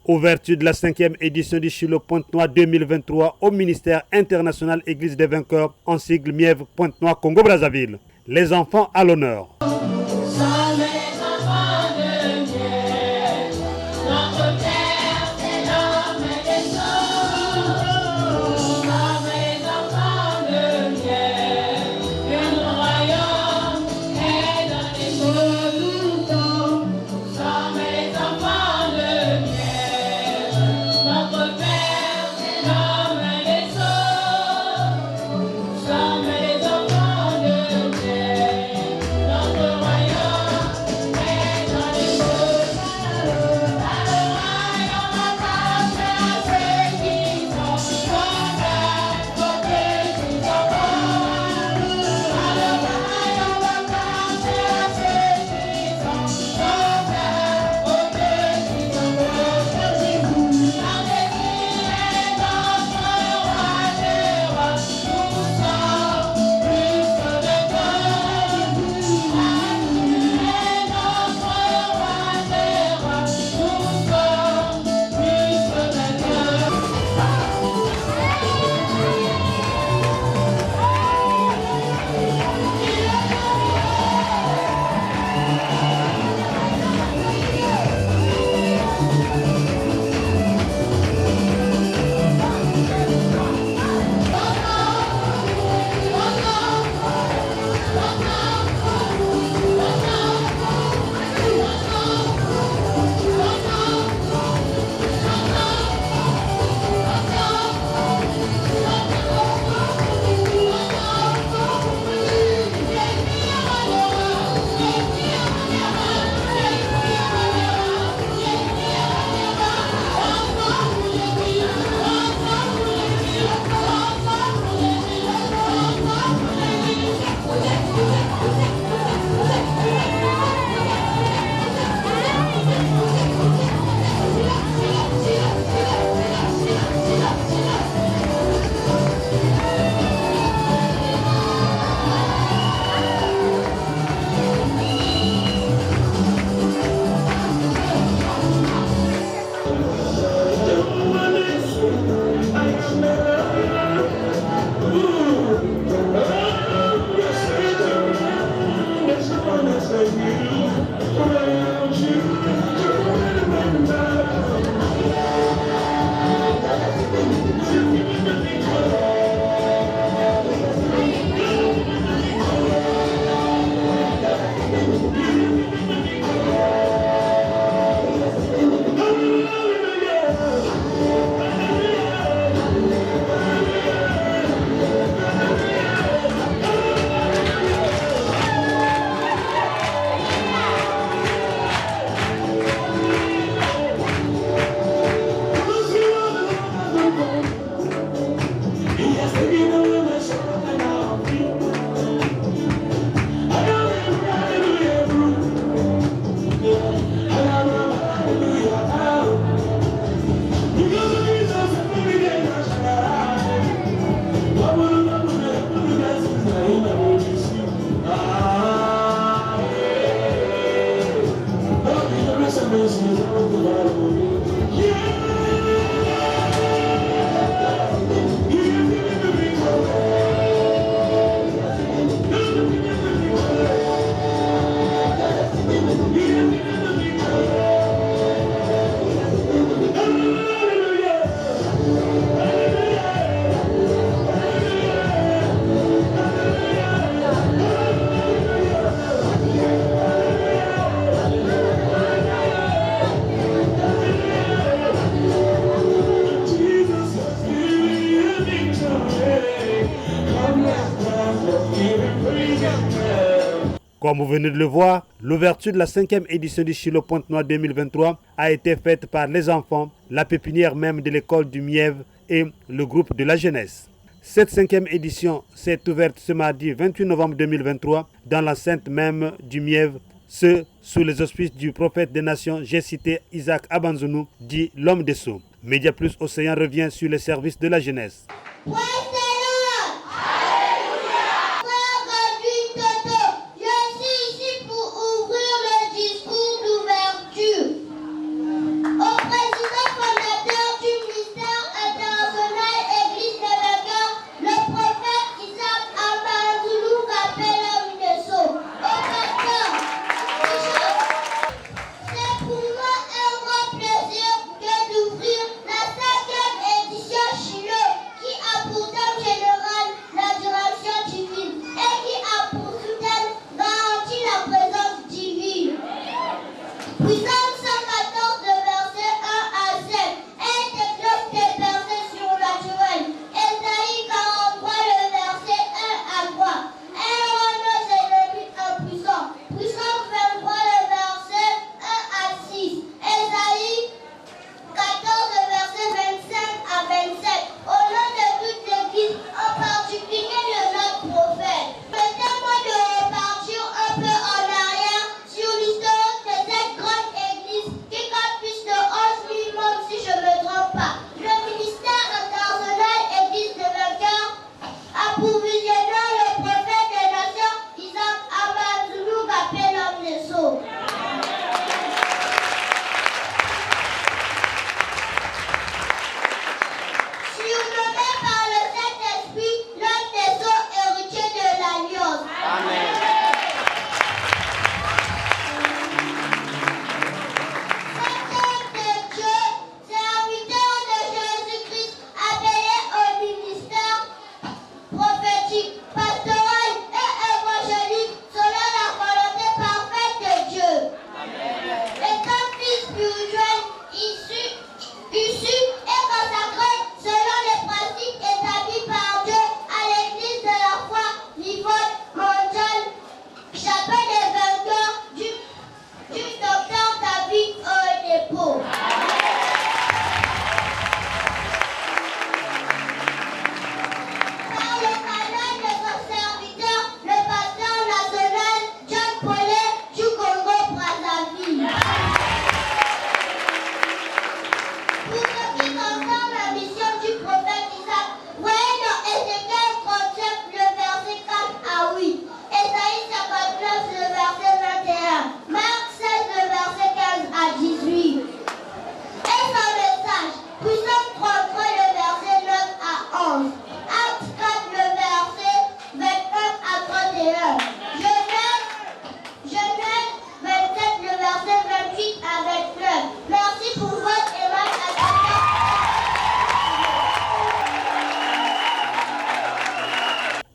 Ouverture de la 5e édition du Shiloh Pointe-Noire 2023 au ministère international Église des vainqueurs en sigle Mièvre Pointe-Noire Congo-Brazzaville. Les enfants à l'honneur. Comme vous venez de le voir, l'ouverture de la 5e édition du Shiloh Pointe-Noire 2023 a été faite par les enfants, la pépinière même de l'école du Mièvre et le groupe de la jeunesse. Cette 5e édition s'est ouverte ce mardi 28 novembre 2023 dans l'enceinte même du Mièvre, ce sous les auspices du prophète des nations, j'ai cité Isaac Abanzounou, dit l'homme des sceaux. Média Plus Océan revient sur les services de la jeunesse. Au président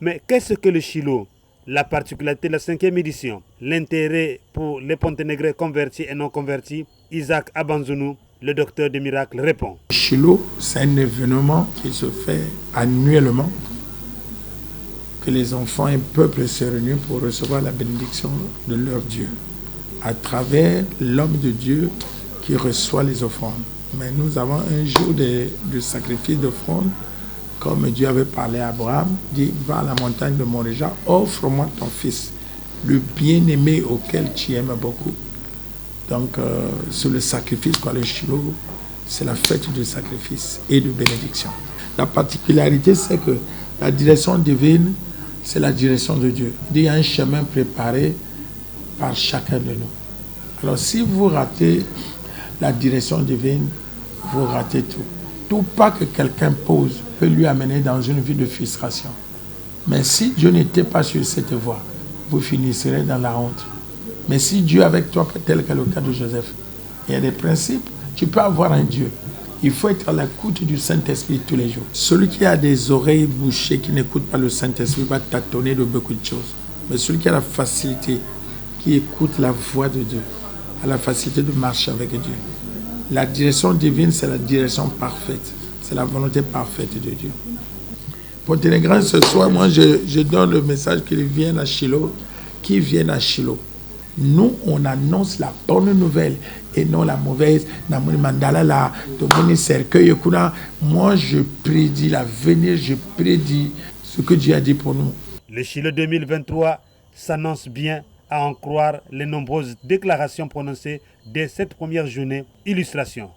Mais qu'est-ce que le Chilo? La particularité de la 5e édition, l'intérêt pour les Ponténégrés convertis et non convertis, Isaac Abanzounou, le docteur des miracles, répond. Chilo, c'est un événement qui se fait annuellement, que les enfants et le peuple se réunissent pour recevoir la bénédiction de leur Dieu, à travers l'homme de Dieu qui reçoit les offrandes. Mais nous avons un jour de sacrifice d'offrande, comme Dieu avait parlé à Abraham, dit, va à la montagne de Moréja, offre-moi ton fils, le bien-aimé auquel tu aimes beaucoup. Donc, sur le sacrifice, le Chilo, c'est la fête du sacrifice et de bénédiction. La particularité, c'est que la direction divine, c'est la direction de Dieu. Il y a un chemin préparé par chacun de nous. Alors, si vous ratez la direction divine, vous ratez tout. Tout pas que quelqu'un pose peut lui amener dans une vie de frustration. Mais si Dieu n'était pas sur cette voie, vous finirez dans la honte. Mais si Dieu est avec toi, tel que le cas de Joseph, il y a des principes. Tu peux avoir un Dieu. Il faut être à l'écoute du Saint-Esprit tous les jours. Celui qui a des oreilles bouchées, qui n'écoute pas le Saint-Esprit, va tâtonner de beaucoup de choses. Mais celui qui a la facilité, qui écoute la voix de Dieu, a la facilité de marcher avec Dieu. La direction divine, c'est la direction parfaite. C'est la volonté parfaite de Dieu. Pour Ténégrins, ce soir, moi, je donne le message qu'ils viennent à Chilo, qu'ils viennent à Chilo. Nous, on annonce la bonne nouvelle et non la mauvaise. Moi, je prédis l'avenir, je prédis ce que Dieu a dit pour nous. Le Chilo 2023 s'annonce bien, à en croire les nombreuses déclarations prononcées dès cette première journée. Illustration.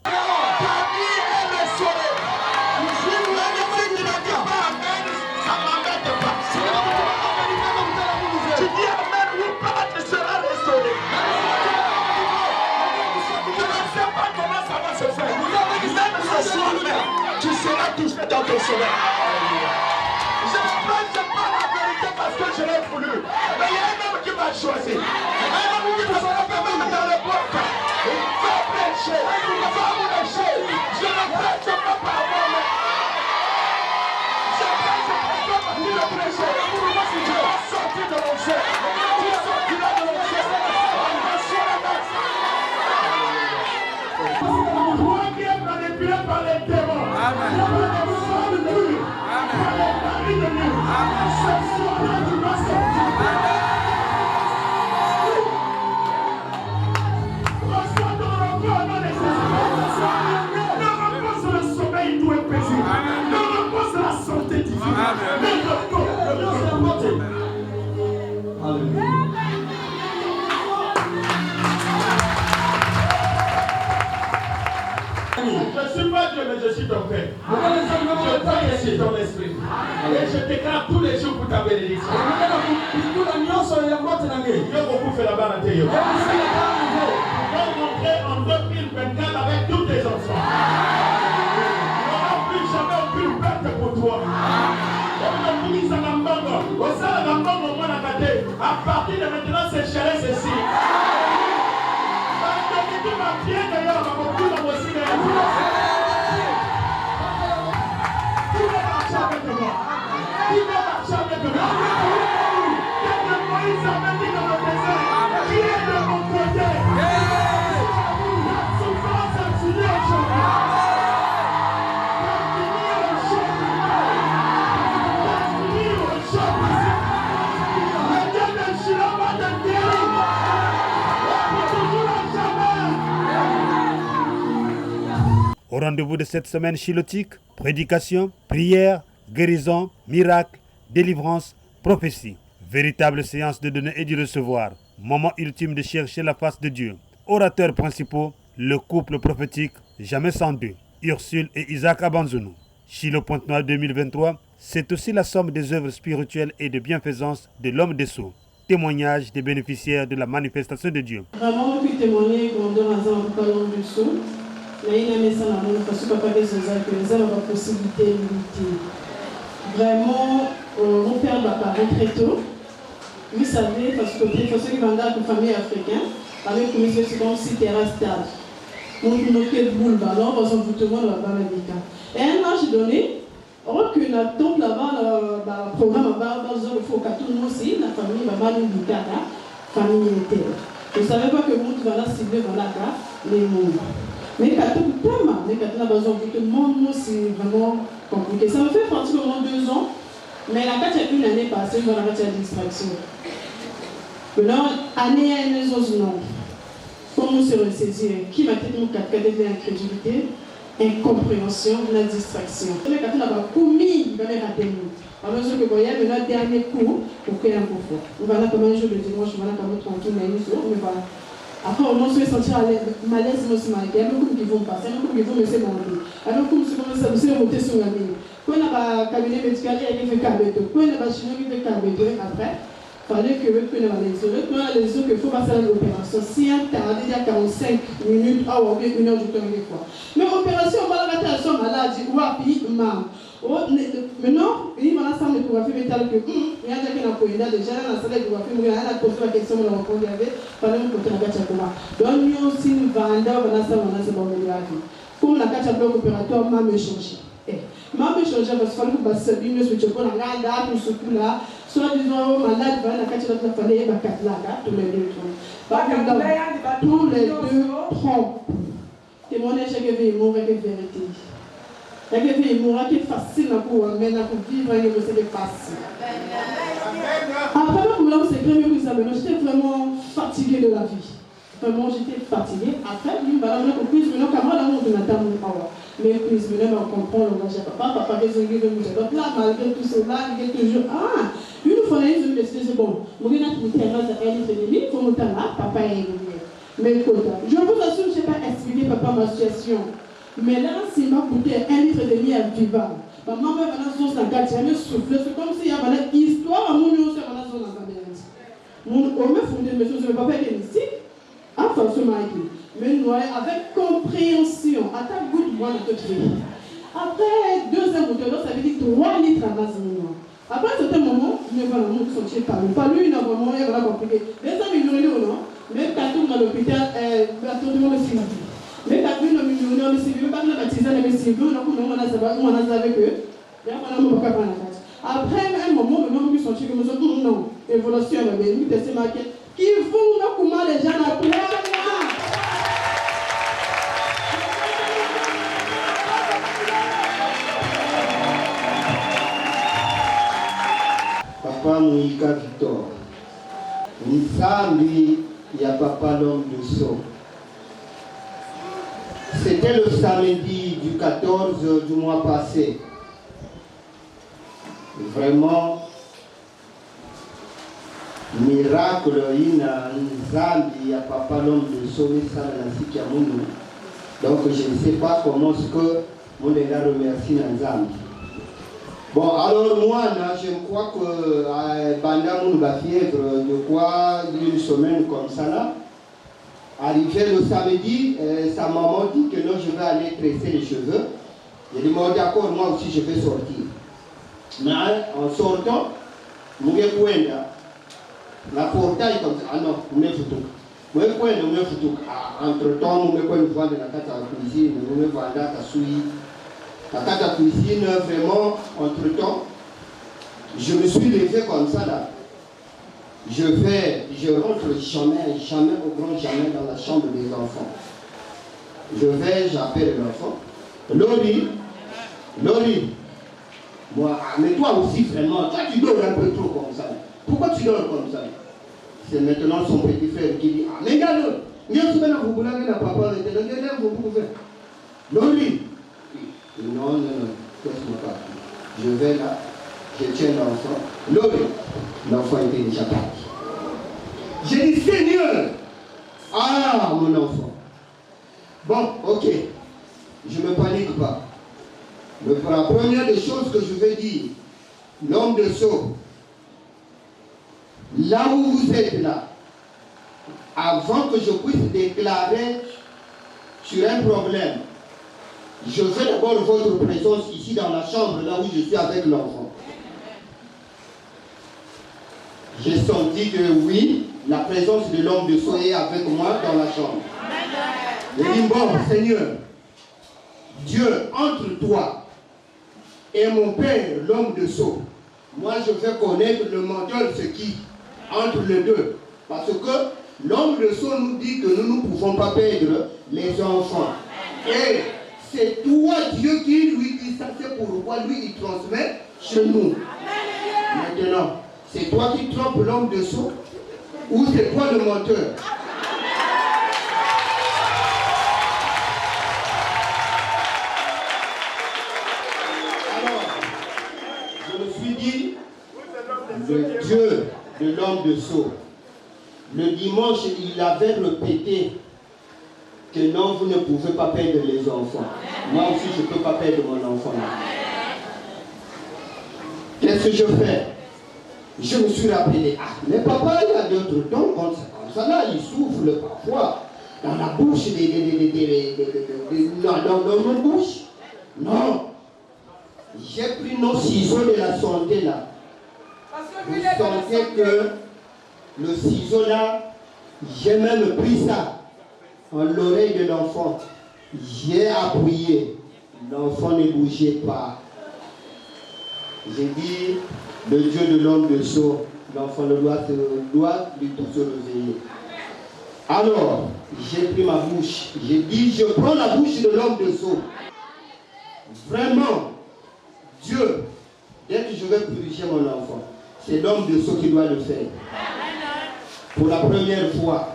Tu seras touché dans ton sommeil. Je ne prêche pas la vérité parce que je l'ai voulu. Mais il y a un homme qui m'a choisi. Un homme qui ne sera pas même dans le bois. Il va prêcher. Il va vous lâcher. Je ne prêche pas par moi-même. Je prêche parce que tu le prêches. Pour moi, si tu vas sortir de mon chef, tu sortiras de mon chef. On va sur la base. Toi qui es manipulé par les démons. Je ne suis pas Dieu, mais je suis ton Père. Je suis ton esprit. Et je déclare tous les jours pour ta bénédiction. Dieu beaucoup fait là-bas dans tes yeux. On va rentrer en 2024 avec tous tes enfants. Il n'y aura plus jamais aucune perte pour toi. À partir de maintenant, c'est chéri ceci. Au rendez-vous de cette semaine chilotique, prédication, prière, guérison, miracle, délivrance, prophétie. Véritable séance de donner et de recevoir. Moment ultime de chercher la face de Dieu. Orateurs principaux, le couple prophétique jamais sans deux. Ursule et Isaac Abanzounou. Chilo Pointe-Noire 2023, c'est aussi la somme des œuvres spirituelles et de bienfaisance de l'homme des sceaux. Témoignage des bénéficiaires de la manifestation de Dieu. Vraiment, puis témoigner grandeur à l'homme du sceau. Vraiment, on perd la parole très tôt. Vous savez, parce que les personnes qui vendent la famille africaine, avec une comme si terrasse stable. Donc, nous avons boule ballon, parce que vous te demandez la médical. Et à un âge donné, Alors que donc là-bas, le programme il faut que tout le monde aussi, la famille va mal la famille militaire. Je ne savais pas que le monde va cibler les mondes. Mais quand tout le monde, c'est vraiment compliqué. Ça me fait pratiquement 2 ans, mais la carte, il y a une année passée, je vais la mettre à distraction. Maintenant, année à une non. Comment se ressaisir? Qui m'a dit que l'incrédulité, incompréhension, la distraction. Mais quand on a commis, il va rater. À mesure que vous voyez, le dernier coup, pour créer un confort. On va là comme un jour de dimanche, on va là comme tranquille, mais voilà. Après, on se fait sentir malaise, il y a beaucoup qui vont passer, il y a beaucoup qui vont me faire monter. Alors, comme ça, vous savez, monter sur la ligne. Quand on a un cabinet médical, il y a qui fait carbeto. Quand on a un chinois qui fait carbeto, après, il fallait que vous preniez les autres qu'il faut passer à l'opération. Si un temps, il y a 45 minutes, ou bien 1 heure du temps, des fois. Mais l'opération, on va la rater à son malade, ou à puis, maintenant, il m'a semblé pour faire métal que il y a des gens qui ont déjà dans la salle de coiffure, il y a posé la question de l'enfant, il y avait pas de côté de la carte. Donc, nous aussi, nous vendons, on a ça, comme la carte opératoire m'a changé. M'a changé parce qu'il fallait que je me suis dit, on a un date, on se coule là, soit disons, malade, la carte de la famille, il y a 4 là, tous les 2 trompes. Tous les 2 trompes. Témoignage que je vais mourir avec vérité. Il y a des gens qui sont faciles pour vivre et c'est facile. Après, j'étais vraiment fatiguée de la vie. Vraiment, j'étais fatiguée. Après, je me suis dit, mais puis, je me comprends le langage. Papa, donc là, malgré tout cela, il est toujours. Une fois, je me suis dit, bon, je vais il faut monter là, papa est évolué. Mais écoute, je vous assure, je ne sais pas expliquer papa ma situation. Mais là, c'est ma bouteille, 1,5 litre à vivant. Maman va dans son sac, elle me souffle. C'est comme s'il y avait une histoire à mon nom, c'est dans son cabinet. Mon homme fondé, monsieur, je ne vais pas faire ici. Forcément, mais nous, avec compréhension, à ta goutte, moi, de toute vie. Après 2 heures de ça veut dire 3 litres à base de moi. Après un certain moment, je me vois dans mon sentier par lui. Pas lui, il a vraiment compliqué. Les amis, ils n'ont ou non. Même quand on est à l'hôpital, tout le monde est suivi. Mais quand on est millionnaire, on est suivi. Pas que la baptisée, on est suivi. On a avec eux. Et après, on a pas la carte. Après un moment, je me suis senti que je me suis dit, non, évolution, c'est marqué. Qui font comment les gens la pleurent. Papa Moïka Victor, Nzambi ya Papa l'homme de Sceaux. C'était le samedi du 14 du mois passé. Vraiment, miracle, Nzambi ya Papa l'homme de Sceaux, donc je ne sais pas comment ce que mon gars remercie Nzambi. Bon, alors moi, je crois que Banda Mounba fièvre de quoi d'une semaine comme ça là. Arrivé le samedi, sa maman dit que non, je vais aller tresser les cheveux. Il dit, d'accord, moi aussi je vais sortir. Mais en sortant, je vais la portail comme ça. Ah non, je vais photo. Entre temps, je vais voir de la carte à la cuisine, je vais voir la carte à cuisine, vraiment, entre temps, je me suis levé comme ça là. Je rentre jamais au grand jamais dans la chambre des enfants. J'appelle l'enfant. Lori, moi, mais toi aussi vraiment, toi tu dors un peu trop comme ça. Pourquoi tu dors comme ça? C'est maintenant son petit frère qui dit, mais regarde, vous voulez la papa, vous pouvez. Lori, non, laisse-moi pas. Je vais là, je tiens l'enfant. L'enfant était déjà parti. J'ai dit, Seigneur, mon enfant. Bon, ok, je ne me panique pas. Mais pour la première des choses que je vais dire, l'homme de Sceaux, là où vous êtes là, avant que je puisse déclarer sur un problème, je veux d'abord votre présence ici dans la chambre, là où je suis avec l'enfant. J'ai senti que oui, la présence de l'homme de Sceaux est avec moi dans la chambre. J'ai dit, bon, Seigneur, Dieu, entre toi et mon père, l'homme de sceau. Moi, je vais connaître le menteur, c'est qui? Entre les deux. Parce que l'homme de sceau nous dit que nous ne pouvons pas perdre les enfants. Et c'est toi, Dieu, qui lui dit ça. C'est pourquoi lui, il transmet chez nous. Maintenant, c'est toi qui trompes l'homme de sceau ou c'est toi le menteur? Le Dieu de l'homme de sceau. Le dimanche, il avait répété que non, vous ne pouvez pas perdre les enfants. Moi aussi, je ne peux pas perdre mon enfant. Qu'est-ce que je fais? Je me suis rappelé, ah, mais papa, il y a d'autres dons comme ça là, il souffle parfois dans la bouche, dans nos bouches. Non. J'ai pris nos ciseaux de la santé là. Vous sentez que le ciseau là, j'ai même pris ça en l'oreille de l'enfant. J'ai appuyé. L'enfant ne bougeait pas. J'ai dit, le Dieu de l'homme de sceau, l'enfant doit plutôt se réveiller. Alors, j'ai pris ma bouche. J'ai dit, je prends la bouche de l'homme de sceau. Vraiment, Dieu, dès que je vais purifier mon enfant, c'est l'homme de sceau qui doit le faire. Pour la première fois,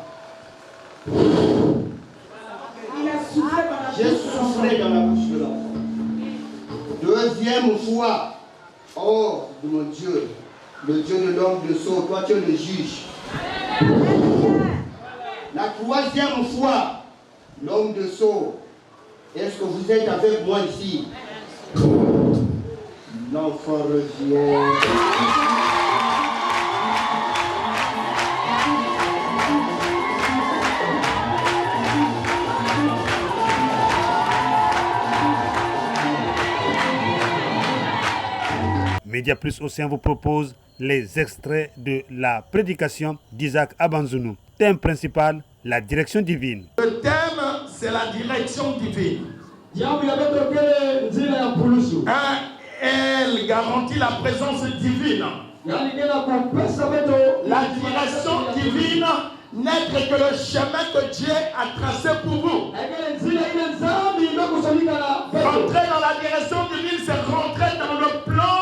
j'ai soufflé dans la bouche de l'enfant. Deuxième fois, oh mon Dieu, le Dieu de l'homme de sceau, toi tu es le juge. La troisième fois, l'homme de sceau, est-ce que vous êtes avec moi ici? L'enfant revient. Média Plus Océan vous propose les extraits de la prédication d'Isaac Abanzounou. Thème principal, la direction divine. Le thème, c'est la direction divine. Elle garantit la présence divine. La direction divine n'est que le chemin que Dieu a tracé pour vous. Rentrer dans la direction divine, c'est rentrer dans le plan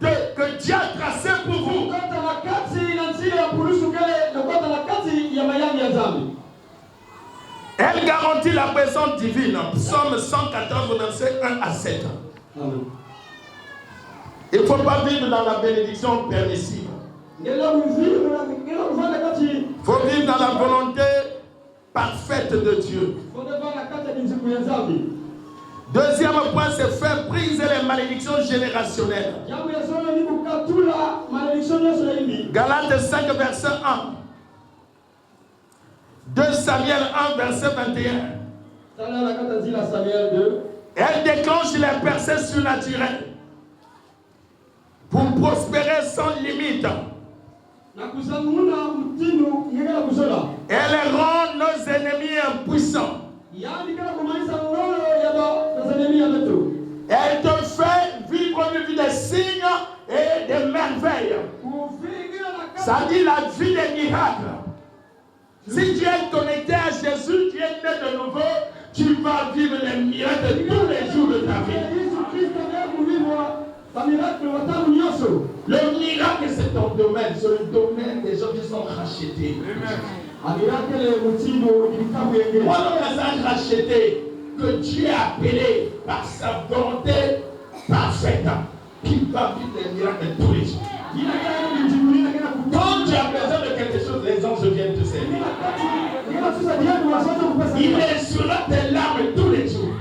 que Dieu a tracé pour vous. Elle garantit la présence divine. Psaume 114, verset 1 à 7. Amen. Il ne faut pas vivre dans la bénédiction permissive. Il faut vivre dans la volonté parfaite de Dieu. Deuxième point, c'est faire briser les malédictions générationnelles. Galates 5, verset 1. 2 Samuel 1, verset 21. Elle déclenche les percées surnaturelles pour prospérer sans limite. Elle rend nos ennemis impuissants. Elle te fait vivre une vie de signes et de merveilles. Ça dit la vie des miracles. Si tu es connecté à Jésus, tu es né de nouveau, tu vas vivre les miracles tous les jours de ta vie. Le miracle, c'est ton domaine, c'est le domaine des gens qui sont rachetés. On a racheté, que Dieu a appelé par sa volonté parfaite, qui va vivre les miracles tous les jours. Quand tu as besoin de quelque chose, les anges viennent te servir. Il essuiera tes larmes tous les jours.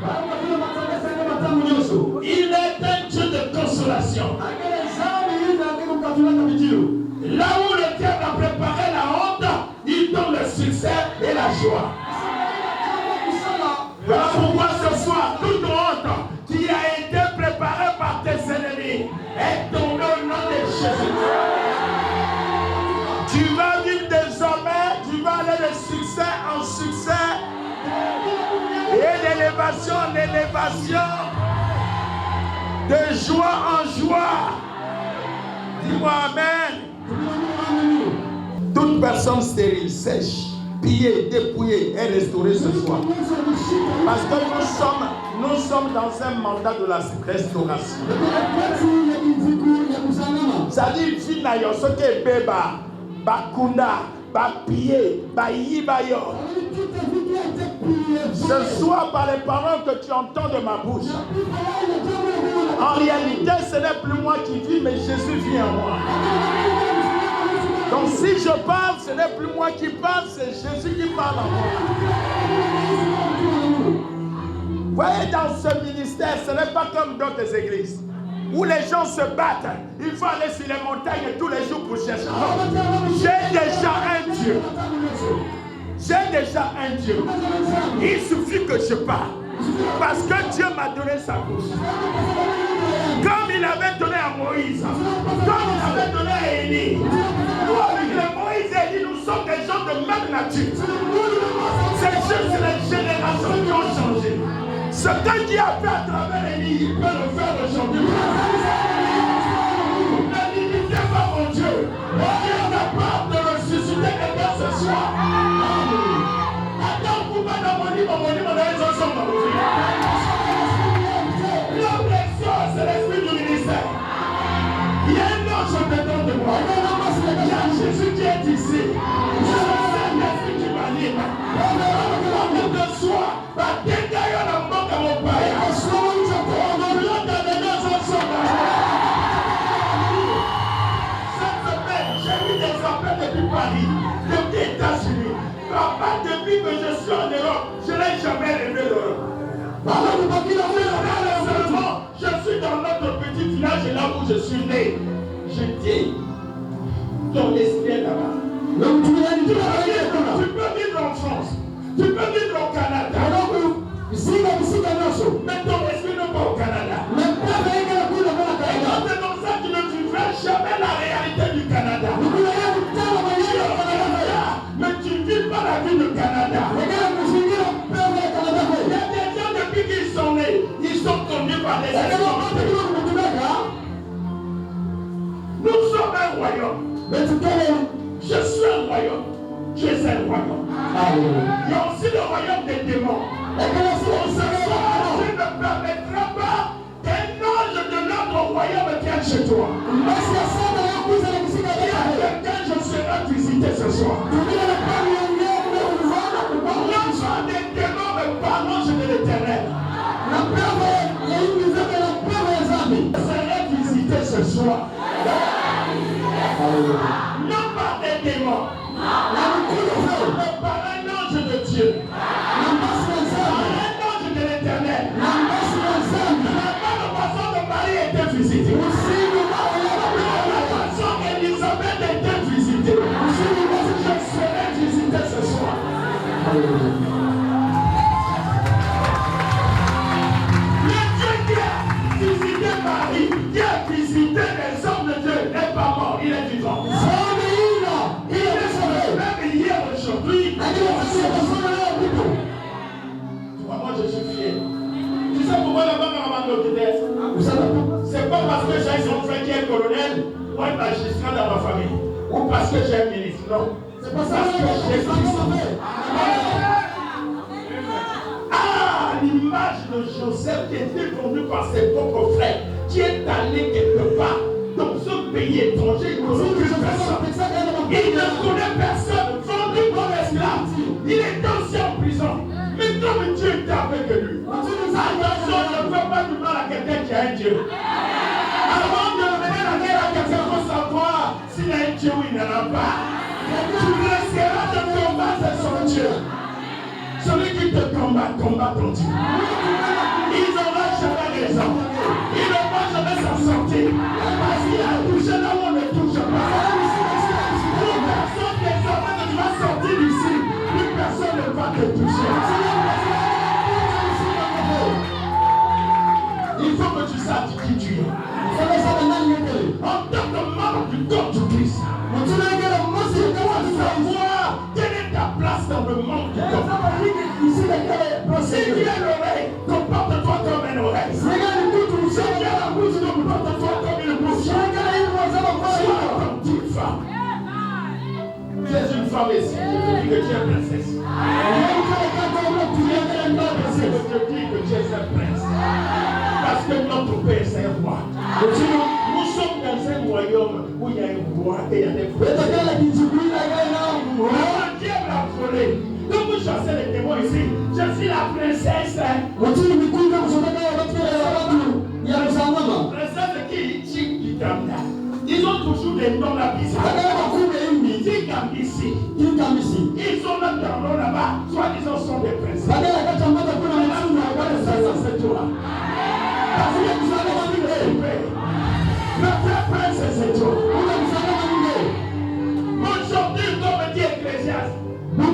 Il est un Dieu de consolation. Là où le diable a préparé la honte, il donne le succès et la joie. Voilà pourquoi ce soir, toute honte qui a été préparée par tes ennemis est tombée au nom de Jésus. Tu vas vivre désormais, tu vas aller de succès en succès et d'élévation en élévation. De joie en joie. Dis-moi Amen. Toute personne stérile, sèche, pillée, dépouillée est restaurée ce soir. Parce que nous sommes dans un mandat de la restauration. Ça dit, finayo, ce qui est béba, bakunda, bapillé, bayibayo. Ce soir, par les paroles que tu entends de ma bouche, en réalité, ce n'est plus moi qui vis, mais Jésus vit en moi. Donc si je parle, ce n'est plus moi qui parle, c'est Jésus qui parle en moi. Vous voyez, dans ce ministère, ce n'est pas comme d'autres églises, où les gens se battent. Il faut aller sur les montagnes tous les jours pour chercher. Non. J'ai déjà un Dieu. J'ai déjà un Dieu. Il suffit que je parle. Parce que Dieu m'a donné sa bouche. Comme il avait donné à Moïse. Comme il avait donné à Élie. Nous, avec les Moïse et Élie, nous sommes des gens de même nature. C'est juste les générations qui ont changé. Ce que Dieu a fait à travers Élie, il peut le faire aujourd'hui. Ne limitez pas mon Dieu. Dieu est capable de ressusciter quelqu'un ce soir. Attends, vous m'avez mon livre, les ensemble dans le vie. L'objection, c'est l'esprit du ministère. Il y a un ange dedans de moi. Il y a Jésus qui est ici. Je sais l'esprit qui m'anime. L'amour de soi va dégager la mort à mon père. Cette semaine, j'ai eu des appels depuis Paris, depuis États-Unis. Papa, depuis que je suis en Europe, je n'ai jamais rêvé l'Europe. Je suis dans notre petit village là où je suis né. Je dis, ton esprit est là-bas. Tu peux vivre en France, tu peux vivre au Canada. Mais ton esprit n'est pas au Canada. C'est comme ça que tu ne vivras jamais la réalité du Canada. Mais tu ne vis pas la vie du Canada. Il y a des gens depuis qu'ils sont nés, ils sont conduits par des esprits. Nous sommes un royaume. Je suis un royaume. Tu es un royaume. Il y a aussi le royaume des démons. Ce soir, tu ne permettras pas qu'un ange de notre royaume vienne chez toi. Il y a quelqu'un, je serai visité ce soir. L'ange des démons me parle, l'ange de l'Éternel. Je serai visité ce soir. Non par des démons, mais par un ange de Dieu, par un ange de l'Éternel. La façon de Marie était visitée, la façon qu'Élisabeth était visitée. Je serai visité ce soir. Le Dieu qui a visité Marie, qui a visité les hommes de Dieu, n'est pas mort, il est vivant. Il est sauvé, même hier, aujourd'hui. Tu vois, moi je suis fier. Tu sais pourquoi la banque m'a demandé? C'est pas parce que j'ai son frère qui est colonel ou un magistrat dans ma famille, ou parce que j'ai un ministre, non. C'est pas parce que j'ai Christ. Ah, l'image de Joseph qui était conduit par ses propres frères, qui est allé quelque part dans ce pays étranger, il ne connaît plus personne. Il ne connaît personne, vendu comme esclave. Il est aussi en prison. Mais comme Dieu est avec lui, attention, ne fais pas du mal à quelqu'un qui a un Dieu. Avant de mener la guerre à quelqu'un, il faut savoir s'il y a un Dieu ou il n'y en a pas. Tu laisseras de combattre son Dieu. Celui qui te combat, combat ton Dieu. Il n'aura jamais raison. Il ne va jamais s'en sortir. Parce qu'il a touché là où on ne touche pas. Plus personne désormais ne va sortir d'ici. Plus personne ne va te toucher. Il faut que tu saches qui tu es. En tant que membre du corps du Christ, tu dois savoir quelle est ta place dans le monde du corps. Si tu as l'oreille, comporte-toi comme une oreille. Si tu as la mes signes, je te dis que tu es princesse. Je te dis que tu es un prince. Parce que notre Père, c'est un roi. Nous sommes dans un royaume où il y a un roi et il y a des princesses. Le diable a volé. Donc vous chassez les démons ici. Je suis la princesse. Princesse qui Chikikanda. Ils ont toujours des noms là bizarres. Tikambisi. Ils ont là dans nom là-bas. Soi-disant sont des princesses. C'est toi. Parce que vous avez envie de paix. Le vrai prince, c'est toi. Aujourd'hui, comme dit Ecclésiaste, mon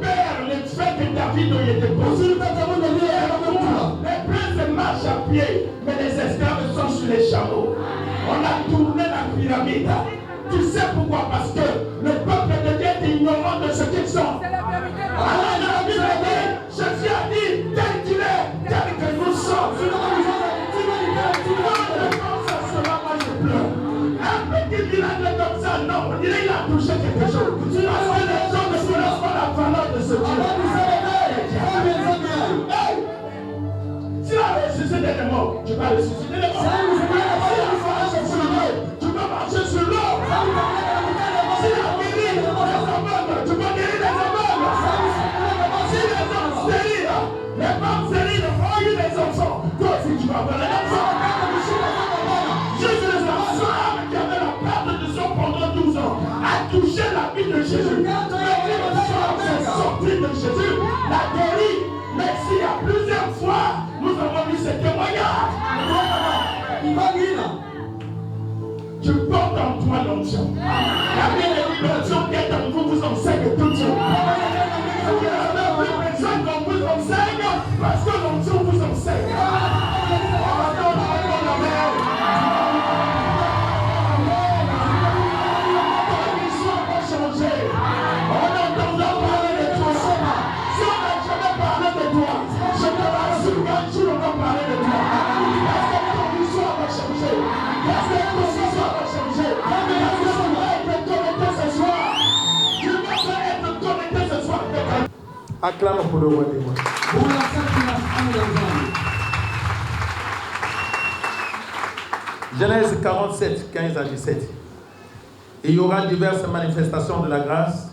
père, le fait que David y était posé. Les princes marchent à pied, mais les esclaves sont sur les chameaux. On a tourné la pyramide. Tu sais pourquoi? Parce que le peuple de Dieu est ignorant de ce qu'ils sont. Alors la Bible dit, Jésus a dit, tel qu'il est, tel que nous sommes. Un petit village comme ça, non, on dirait qu'il a touché quelque chose. Parce que les gens ne connaissent pas la valeur de ce Dieu. Si la ressuscité des morts, tu vas ressusciter les morts. Si la marche sur l'eau, tu vas marcher sur l'eau. Si la guérit les aveugles, tu vas guérir les aveugles. Si les hommes stériles, les femmes stériles ont eu des enfants, toi aussi tu vas avoir les enfants. Juste les femmes qui avaient la perte de sang pendant 12 ans a touché la vie de Jésus. Mais les femmes sont sorties de Jésus, la guérit. Mais s'il y a plusieurs fois, nous avons vu ces témoignages. Tu portes en toi l'onction. La Bible dit l'onction qui est en vous vous enseigne toute chose. Vous n'avez plus besoin qu'on vous enseigne parce que l'onction vous enseigne. Acclame pour le roi des rois. Genèse 47, 15 à 17. Il y aura diverses manifestations de la grâce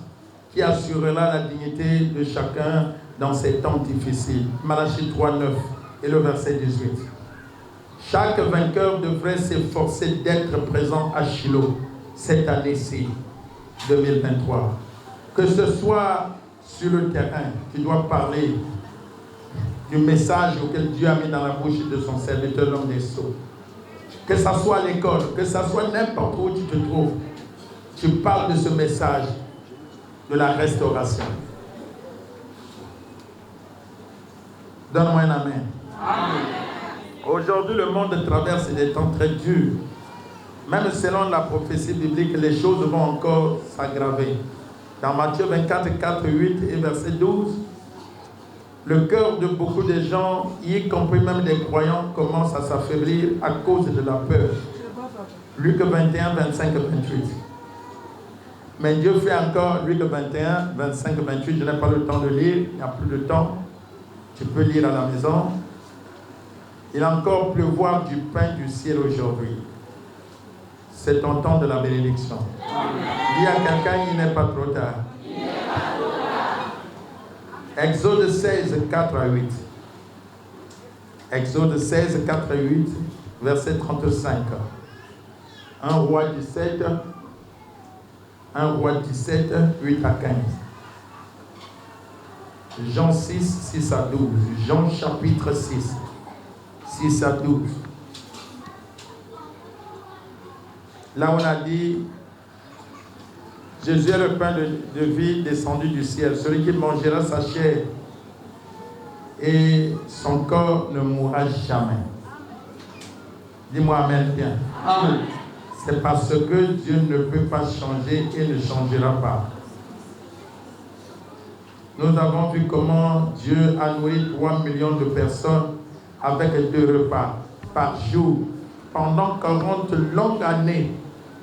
qui assurera la dignité de chacun dans ces temps difficiles. Malachie 3, 9 et le verset 18. Chaque vainqueur devrait s'efforcer d'être présent à Shiloh cette année-ci, 2023. Que ce soit sur le terrain, tu dois parler du message auquel Dieu a mis dans la bouche de son serviteur, l'homme des sceaux. Que ça soit à l'école, que ça soit n'importe où tu te trouves, tu parles de ce message de la restauration. Donne-moi un amen. Amen. Aujourd'hui, le monde traverse des temps très durs. Même selon la prophétie biblique, les choses vont encore s'aggraver. Dans Matthieu 24, 4, 8 et verset 12, le cœur de beaucoup de gens, y compris même des croyants, commence à s'affaiblir à cause de la peur. Luc 21, 25, 28. Mais Dieu fait encore, Luc 21, 25, 28, je n'ai pas le temps de lire, il n'y a plus de temps. Tu peux lire à la maison. Il a encore pleuvoir du pain du ciel aujourd'hui. C'est ton temps de la bénédiction. Dis à quelqu'un, il n'est pas trop tard. Exode 16, 4 à 8. Exode 16, 4 à 8, verset 35. 1 roi 17, 8 à 15. Jean 6, 6 à 12. Jean chapitre 6, 6 à 12. Là on a dit, Jésus est le pain de vie descendu du ciel. Celui qui mangera sa chair et son corps ne mourra jamais. Dis-moi amen bien. Amen. C'est parce que Dieu ne peut pas changer et ne changera pas. Nous avons vu comment Dieu a nourri 3 millions de personnes avec 2 repas par jour pendant 40 longues années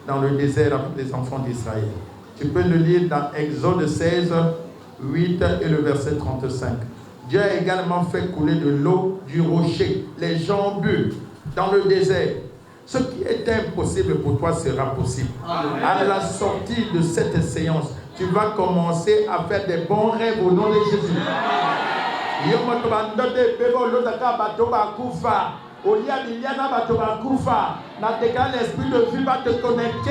dans le désert avec les enfants d'Israël. Tu peux le lire dans Exode 16, 8 et le verset 35. Dieu a également fait couler de l'eau du rocher. Les gens burent dans le désert. Ce qui est impossible pour toi sera possible. À la sortie de cette séance, tu vas commencer à faire des bons rêves au nom de Jésus. L'esprit de vie va te connecter.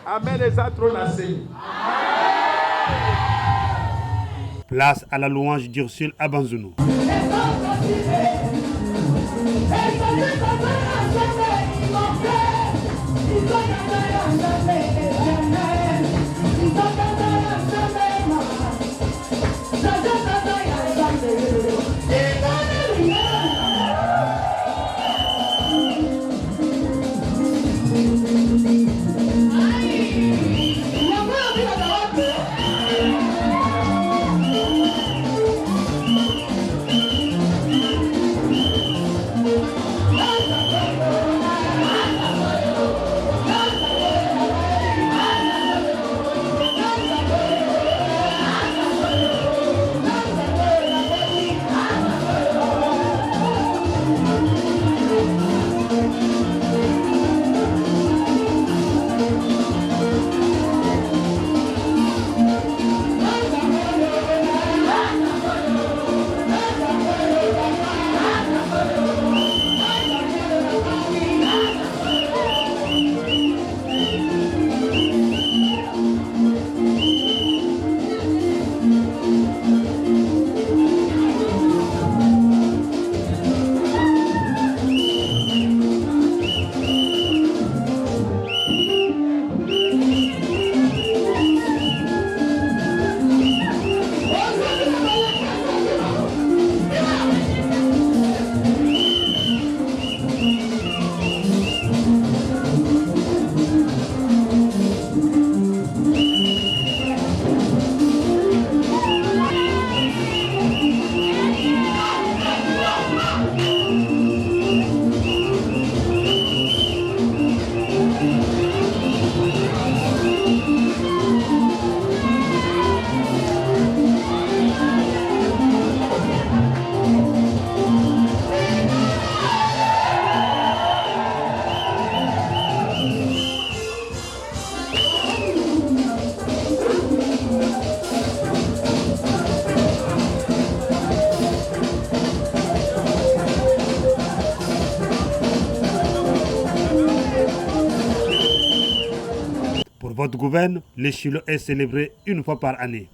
Amen. Les atronacés. Place à la louange d'Ursule Abanzounou. Votre gouverne, le Shiloh est célébré une fois par année.